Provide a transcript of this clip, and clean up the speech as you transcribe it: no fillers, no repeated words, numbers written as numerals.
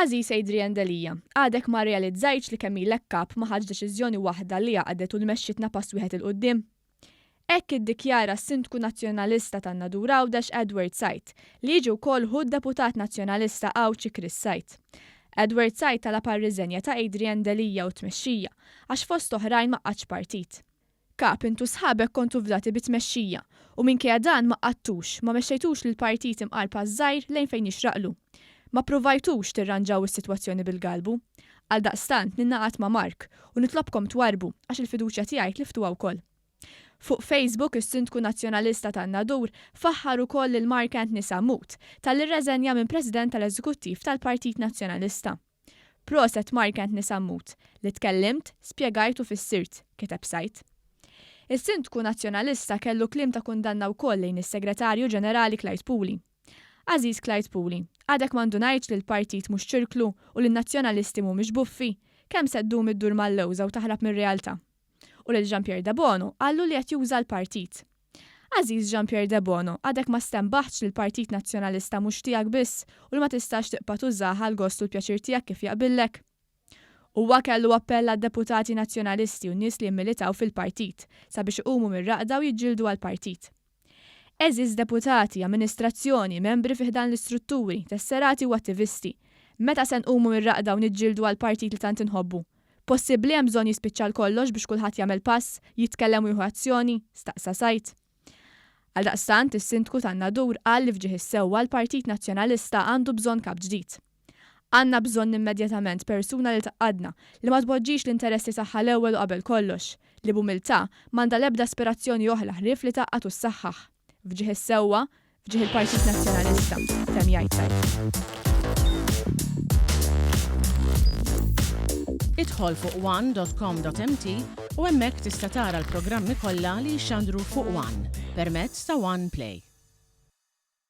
Aziz Adrian Delija, għadek ma realizzajtx li kemm ilek kap ma ħadx deċiżjoni waħda li għaqdet u l-mexxitna pass wieħed il-qudiem? Hekk iddikjara s-Sindku Nazzjonalista tan-Nadur Għawdex Edward Sajt li jiġi wkoll hu d-Deputat Nazzjonalista Awċi Chris Sajt. Edward Sajt talab għar-riżenja ta' Adrian Delija u tmexxija għax fost oħrajn ma qatx partit. Kap intu sħabek kontu fdati bit-tmexxija u minkejja dan ma qattux ma mexxejtux lil partit imqarpa żgħir lejn fejn jixraqlu. Ma provajtux tirranġaw is-sitwazzjoni bil-galbu. Għaldaqstant ninnaqat ma' Mark u nitlobkom twarbu għax il-fiduċja tiegħi tliftuha wkoll. Fuq Facebook is-Sindku Nazzjonalista tan-Nadur faħħar ukoll lil Mark Anthony Sammut tal-irreżenja minn President tal-Eżekuttiv tal-Partit Nazzjonalista. Proset Mark Anthony Sammut li tkellimt, spjegajt u fissirt, kiteb Sajt. Is-Sindku Nazzjonalista kellu kliem ta' kundanna wkoll lejn is-Segretarju Ġenerali Clyde Pooley. Aziz Clyde Pooley, għadek mandu ngħidx li l-partit mhux ċirklu u li n-nazzjonalisti mhumiex buffi, kemm seddum id-dur mal-lewża u taħrab mir-realtà. U lil Jean-Pierre De Bono għallu li qed juża l-partit. Aziz Jean-Pierre De Bono, għadek ma stembaħx li l-Partit Nazzjonalista mhux tiegħek biss u li ma tistax tiqpa' tużaha l-gost u l-pjaċir tiegħek kif jaqbillek. Huwa kellu appell għad-deputati nazzjonalisti u n-nies li mmilitaw fil-partit sabiex iqumu mir-raqda u jiġġieldu għall-partit. Eżiż deputati, amministrazzjoni, membri fiħdan l-istrutturi, tesserati u attivisti. Meta se nqumu mir-raqda u niġġieldu għall-partit li tant inħobbu? Possibbli hemm bżonn jispiċċa kollox biex kulħadd jagħmel pass, jitkellem u jieħu azzjoni, staqsa Sajt. Għaldaqstant is-Sindku tan-Nadur qal li fġieħ is-sewwa l-Partit Nazzjonalista għandu bżonn kap ġdid. Għandna bżonn immedjatament persuna li taqadna li ma tpoġġix l-interessi tagħha l-ewwel u qabel kollox, li b'umiltà m'għandha l-ebda aspirazzjoni oħra ħrief li taqqat u ssaħħaħ. Fġieħ is-sewwa, fġieħ il-Partit Nazzjonalista, temm jgħid Sajt. Idħol fuq one.com.mt u hemmhekk tista' tara l-programmi kollha li jxandru fuq One permezz ta' One Play.